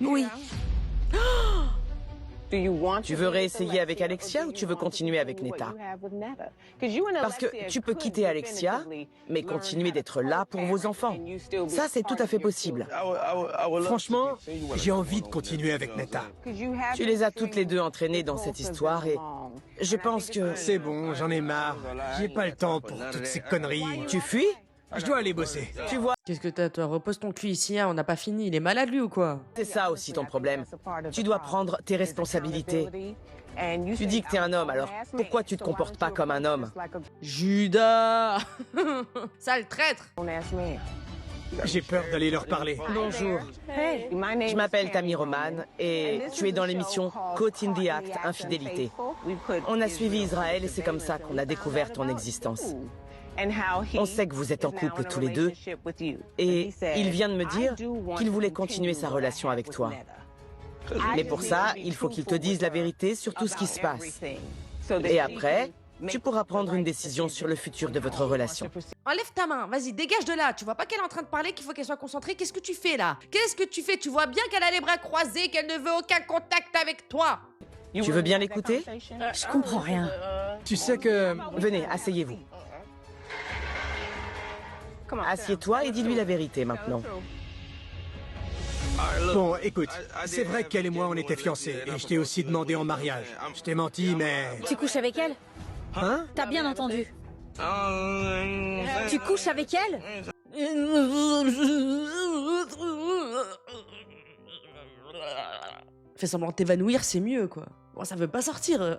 Oui. Tu veux réessayer avec Alexia ou tu veux continuer avec Netta? Parce que tu peux quitter Alexia, mais continuer d'être là pour vos enfants. Ça, c'est tout à fait possible. Franchement, j'ai envie de continuer avec Netta. Tu les as toutes les deux entraînées dans cette histoire et je pense que... C'est bon, j'en ai marre. J'ai pas le temps pour toutes ces conneries. Tu fuis? Je dois aller bosser. Tu vois, Qu'est-ce que t'as, toi? Repose ton cul ici, hein, on n'a pas fini. Il est malade, lui, ou quoi? c'est ça aussi ton problème. Tu dois prendre tes responsabilités. Tu dis que t'es un homme, alors pourquoi tu te comportes pas comme un homme? Judas. Sale traître. J'ai peur d'aller leur parler. Bonjour. Je m'appelle Tammy Roman et tu es dans l'émission Caught in the Act, Infidélité. On a suivi Israël et c'est comme ça qu'on a découvert ton existence. On sait que vous êtes en couple tous les deux et il vient de me dire qu'il voulait continuer sa relation avec toi. Mais pour ça, il faut qu'il te dise la vérité sur tout ce qui se passe. Et après, tu pourras prendre une décision sur le futur de votre relation. Enlève ta main, vas-y, dégage de là. Tu vois pas qu'elle est en train de parler, qu'il faut qu'elle soit concentrée. Qu'est-ce que tu fais là? Qu'est-ce que tu fais? Tu vois bien qu'elle a les bras croisés, qu'elle ne veut aucun contact avec toi. Tu veux bien l'écouter? Je comprends rien. Tu sais que... Venez, asseyez-vous. Assieds-toi et dis-lui la vérité maintenant. Bon, écoute, c'est vrai qu'elle et moi, on était fiancés. Et je t'ai aussi demandé en mariage. Je t'ai menti, mais... Tu couches avec elle? Hein? T'as bien entendu. Tu couches avec elle? Fais semblant de t'évanouir, c'est mieux, quoi. Bon, ça veut pas sortir.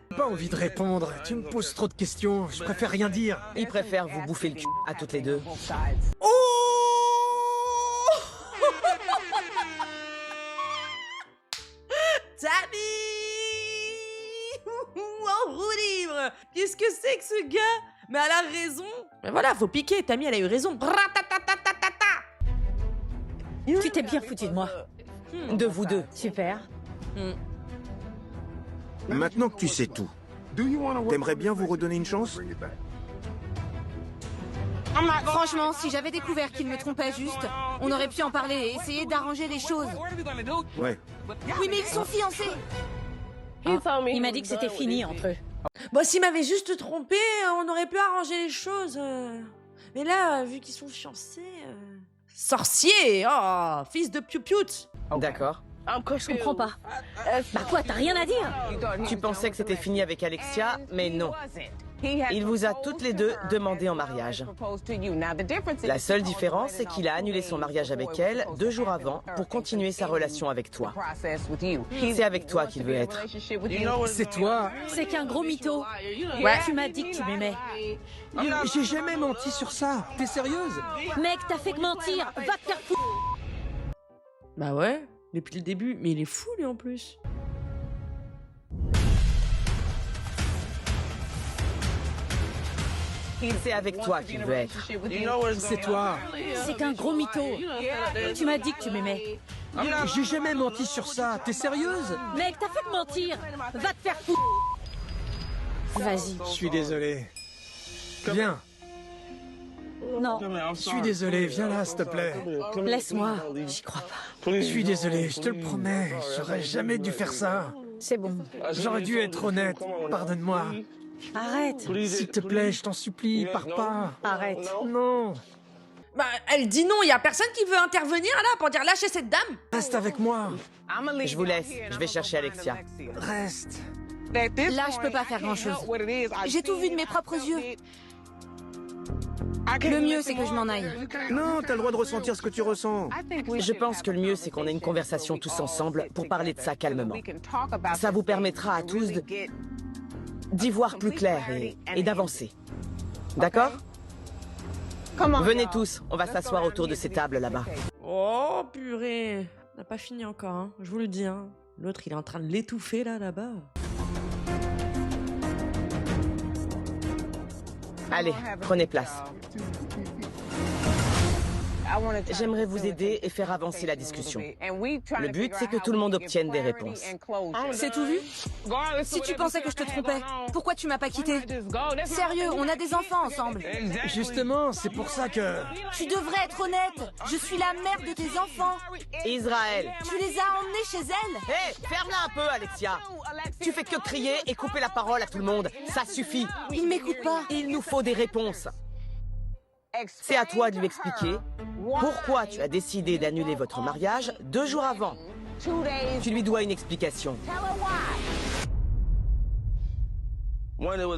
J'ai pas envie de répondre. Tu me poses trop de questions. Je préfère rien dire. Il préfère vous bouffer le cul à toutes les deux. Oh. Tammy. En roue libre. Qu'est-ce que c'est que ce gars? Mais elle a raison. Mais voilà, faut piquer. Tammy, elle a eu raison. Tu t'es bien foutu de moi. De vous deux. Super. Maintenant que tu sais tout, t'aimerais bien vous redonner une chance? Franchement, si j'avais découvert qu'il me trompait juste, on aurait pu en parler et essayer d'arranger les choses. Ouais. Oui, mais ils sont fiancés. Il m'a dit que c'était fini entre eux. Bon, s'il m'avait juste trompé, on aurait pu arranger les choses. Mais là, vu qu'ils sont fiancés... Sorcier! Oh, fils de piou-piout! D'accord. Je comprends pas. Bah quoi, t'as rien à dire? Tu pensais que c'était fini avec Alexia, mais non. Il vous a toutes les deux demandé en mariage. La seule différence, c'est qu'il a annulé son mariage avec elle 2 jours avant pour continuer sa relation avec toi. C'est avec toi qu'il veut être. C'est toi. C'est qu'un gros mytho. Ouais. Tu m'as dit que tu m'aimais. J'ai jamais menti sur ça. T'es sérieuse? Mec, t'as fait que mentir. Va te faire foutre. Bah ouais, depuis le début. Mais il est fou, lui, en plus. C'est avec toi qu'il veut être. C'est toi. C'est qu'un gros mytho. Tu m'as dit que tu m'aimais. J'ai jamais menti sur ça. T'es sérieuse? Mec, t'as fait de mentir. Va te faire foutre. Vas-y. Je suis désolé. Viens. Non, Je suis désolé. Viens là, s'il te plaît. laisse-moi. J'y crois pas. Je suis désolé, je te le promets. J'aurais jamais dû faire ça. C'est bon. J'aurais dû être honnête. Pardonne-moi. Arrête. S'il te plaît, je t'en supplie, pars pas. Arrête. Non. Bah, elle dit non, il y a personne qui veut intervenir là pour dire lâchez cette dame. Reste avec moi. Je vous laisse, je vais chercher Alexia. Reste. Là, je peux pas faire grand-chose. J'ai tout vu de mes propres yeux. Le mieux, c'est que je m'en aille. Non, t'as le droit de ressentir ce que tu ressens. Je pense que le mieux, c'est qu'on ait une conversation tous ensemble pour parler de ça calmement. Ça vous permettra à tous d'y voir plus clair et d'avancer. D'accord? Venez tous, on va s'asseoir autour de ces tables là-bas. Oh purée. On n'a pas fini encore, hein. Je vous le dis, hein. L'autre, il est en train de l'étouffer là-bas. Allez, prenez place. J'aimerais vous aider et faire avancer la discussion. Le but, c'est que tout le monde obtienne des réponses. C'est tout vu? Si tu pensais que je te trompais, pourquoi tu m'as pas quitté? Sérieux, on a des enfants ensemble. Justement, c'est pour ça que... Tu devrais être honnête. Je suis la mère de tes enfants. Israël! Tu les as emmenés chez elle. Hé, ferme-la un peu, Alexia! Tu fais que crier et couper la parole à tout le monde. Ça suffit! Ils m'écoutent pas. Il nous faut des réponses. C'est à toi de lui expliquer pourquoi tu as décidé d'annuler votre mariage 2 jours avant. Tu lui dois une explication.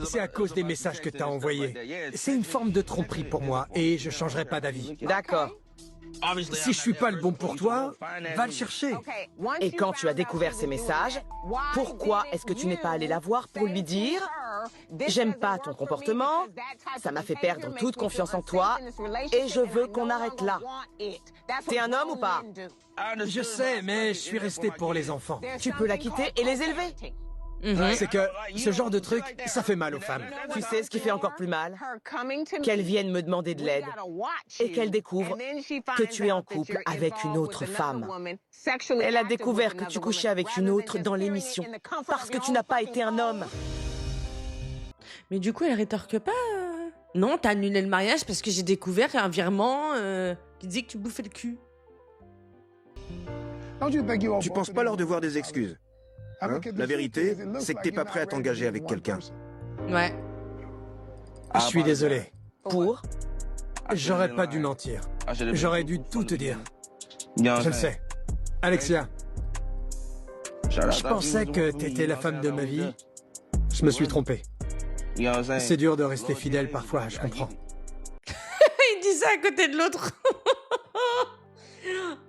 C'est à cause des messages que t'as envoyés. C'est une forme de tromperie pour moi et je changerai pas d'avis. D'accord. Si je suis pas le bon pour toi, va le chercher. Et quand tu as découvert ces messages, pourquoi est-ce que tu n'es pas allé la voir pour lui dire « J'aime pas ton comportement, ça m'a fait perdre toute confiance en toi et je veux qu'on arrête là. » T'es un homme ou pas? Je sais, mais je suis resté pour les enfants. Tu peux la quitter et les élever. C'est que ce genre de truc, ça fait mal aux femmes. Tu sais ce qui fait encore plus mal? Qu'elle vienne me demander de l'aide et qu'elle découvre que tu es en couple avec une autre femme. Elle a découvert que tu couchais avec une autre dans l'émission parce que tu n'as pas été un homme. Mais du coup, elle rétorque pas. Non, t'as annulé le mariage parce que j'ai découvert un virement qui disait que tu bouffais le cul. Tu penses pas leur devoir des excuses? Hein? La vérité, c'est que t'es pas prêt à t'engager avec quelqu'un. Ouais. Je suis désolé. Pour? J'aurais pas dû mentir. J'aurais dû tout te dire. Je le sais. Alexia, je pensais que t'étais la femme de ma vie. Je me suis trompé. C'est dur de rester fidèle parfois, je comprends. Il dit ça à côté de l'autre.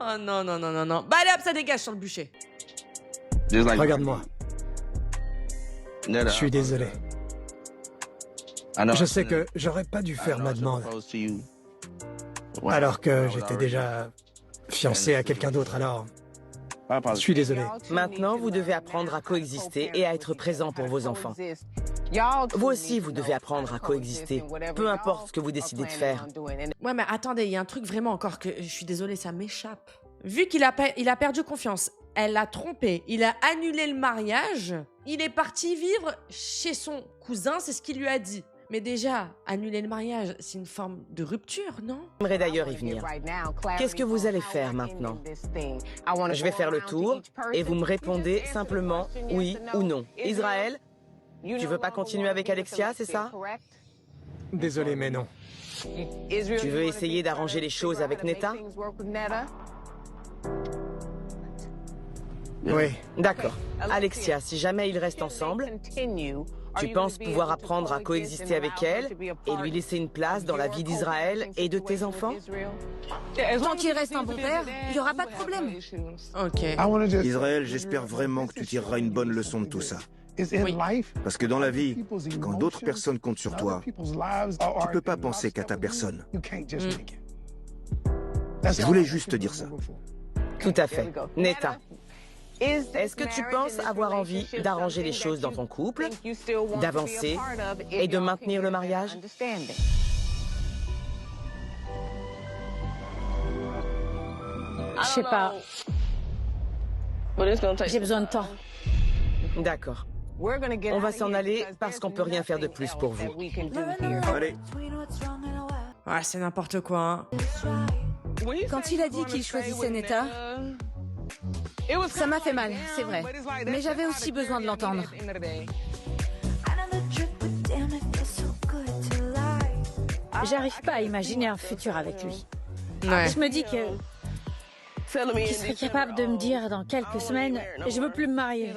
Oh non, non, non, non, non. Bah allez hop, ça dégage sur le bûcher. Regarde-moi. Je suis désolé. Je sais que j'aurais pas dû faire ma demande. Alors que j'étais déjà fiancé à quelqu'un d'autre, alors... Je suis désolé. Maintenant, vous devez apprendre à coexister et à être présent pour vos enfants. Vous aussi, vous devez apprendre à coexister, peu importe ce que vous décidez de faire. Ouais, mais attendez, il y a un truc vraiment encore que je suis désolée, ça m'échappe. Vu qu'il a perdu confiance, elle l'a trompé, il a annulé le mariage, il est parti vivre chez son cousin, c'est ce qu'il lui a dit. Mais déjà, annuler le mariage, c'est une forme de rupture, non? J'aimerais d'ailleurs y venir. Qu'est-ce que vous allez faire maintenant? Je vais faire le tour et vous me répondez simplement oui ou non. Israël, tu veux pas continuer avec Alexia, c'est ça? Désolé, mais non. Tu veux essayer d'arranger les choses avec Netta? Oui. D'accord. Alexia, si jamais ils restent ensemble, tu penses pouvoir apprendre à coexister avec elle et lui laisser une place dans la vie d'Israël et de tes enfants? Tant qu'il reste un bon père, il n'y aura pas de problème. Ok. Israël, j'espère vraiment que tu tireras une bonne leçon de tout ça. Parce que dans la vie, quand d'autres personnes comptent sur toi, tu peux pas penser qu'à ta personne. Je voulais juste te dire ça. Tout à fait. Netta. Est-ce que tu penses avoir envie d'arranger les choses dans ton couple, d'avancer et de maintenir le mariage? Je sais pas. J'ai besoin de temps. D'accord. On va s'en aller parce qu'on peut rien faire de plus pour vous. Allez. Ouais, c'est n'importe quoi. Hein. Quand il a dit qu'il choisissait Netta, ça m'a fait mal, c'est vrai. Mais j'avais aussi besoin de l'entendre. J'arrive pas à imaginer un futur avec lui. Ouais. Je me dis qu'il serait capable de me dire dans quelques semaines, je veux plus me marier.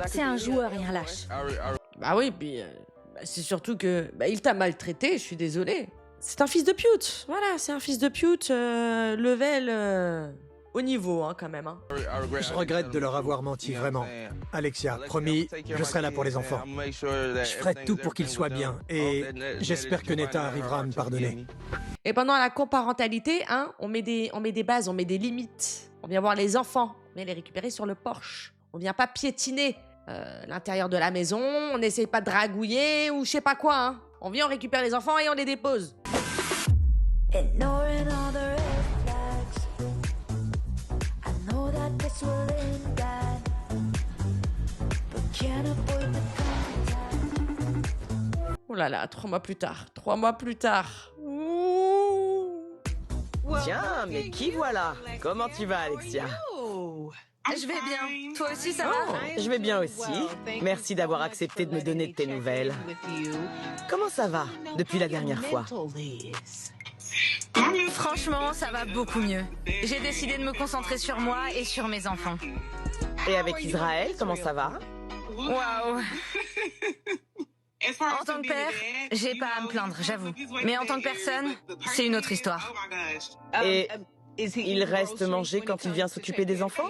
C'est un joueur et un lâche. Bah oui, puis c'est surtout que il t'a maltraité, je suis désolée. C'est un fils de pute. Voilà, c'est un fils de pute, level au niveau, hein, quand même. Hein. Je regrette de leur avoir menti, vraiment. Alexia, promis, je serai là pour les enfants. Je ferai tout pour qu'ils soient bien, et j'espère que Netta arrivera à me pardonner. Et pendant la coparentalité, hein, on met des bases, on met des limites. On vient voir les enfants, on vient les récupérer sur le porche. On vient pas piétiner l'intérieur de la maison, on n'essaye pas de dragouiller ou je sais pas quoi. Hein. On vient, on récupère les enfants et on les dépose. Oh là là, 3 mois plus tard. 3 mois plus tard. Ouh. Tiens, mais qui voilà? Comment tu vas, Alexia? Je vais bien. Toi aussi, ça va? Je vais bien aussi. Merci d'avoir accepté de me donner de tes nouvelles. Comment ça va depuis la dernière fois? Franchement, ça va beaucoup mieux. J'ai décidé de me concentrer sur moi et sur mes enfants. Et avec Israël, comment ça va? Waouh! En tant que père, j'ai pas à me plaindre, j'avoue. Mais en tant que personne, c'est une autre histoire. Et il reste manger quand il vient s'occuper des enfants?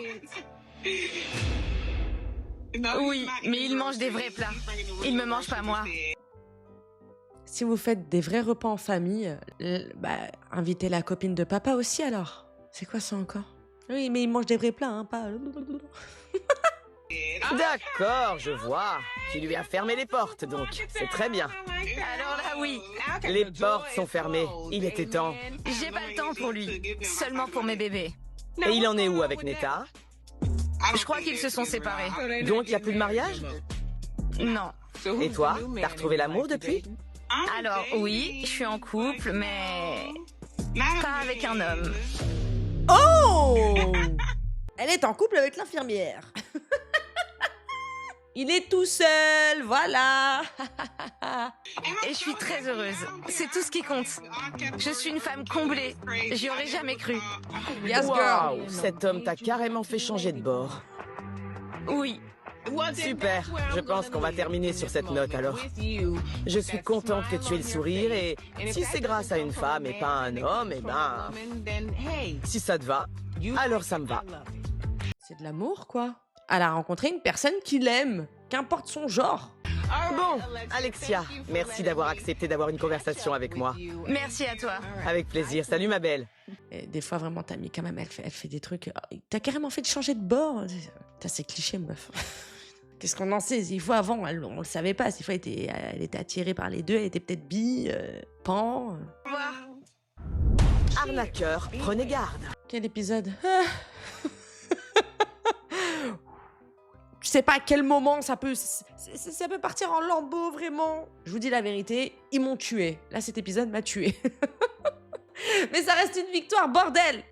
Oui, mais il mange des vrais plats. Il me mange pas moi. Si vous faites des vrais repas en famille, invitez la copine de papa aussi alors. C'est quoi ça encore? Oui, mais il mange des vrais plats, hein, pas... D'accord, je vois. Tu lui as fermé les portes, donc. C'est très bien. Alors là, oui. Les portes sont fermées. Il était temps. J'ai pas le temps pour lui. Seulement pour mes bébés. Et il en est où avec Netta? Je crois qu'ils se sont séparés. Donc il n'y a plus de mariage? Non. Et toi, t'as retrouvé l'amour depuis? Alors oui, je suis en couple, mais pas avec un homme. Oh! Elle est en couple avec l'infirmière. Il est tout seul, voilà. Et je suis très heureuse. C'est tout ce qui compte. Je suis une femme comblée. J'y aurais jamais cru. Yes, girl. Waouh, cet homme t'a carrément fait changer de bord. Oui. Super, je pense qu'on va terminer sur cette note alors. Je suis contente que tu aies le sourire et si c'est grâce à une femme et pas à un homme, eh ben... Si ça te va, alors ça me va. C'est de l'amour, quoi. Elle a rencontré une personne qui l'aime, qu'importe son genre. Bon, Alexia, merci d'avoir accepté d'avoir une conversation avec moi. Merci à toi. Avec plaisir, salut ma belle. Et des fois, vraiment, ta amie, quand même, elle fait des trucs... T'as carrément fait de changer de bord. C'est cliché, meuf. Qu'est-ce qu'on en sait? Des fois, avant, on le savait pas. Des fois, elle était attirée par les deux. Elle était peut-être bi, pan... Au revoir. Arnaqueur, prenez garde. Quel épisode? Je sais pas à quel moment ça peut partir en lambeaux, vraiment. Je vous dis la vérité, ils m'ont tué. Là, cet épisode m'a tué. Mais ça reste une victoire, bordel!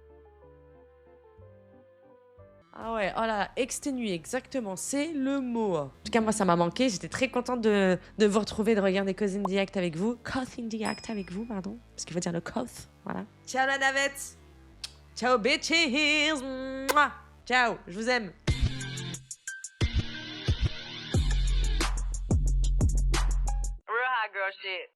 Ah ouais, oh là, exténué, exactement, c'est le mot. En tout cas, moi, ça m'a manqué. J'étais très contente de vous retrouver, de regarder Cause in the Act avec vous. Cause in the Act avec vous, pardon. Parce qu'il faut dire le cause, voilà. Ciao la navette! Ciao, bitches! Mouah. Ciao, je vous aime. Real hot girl shit.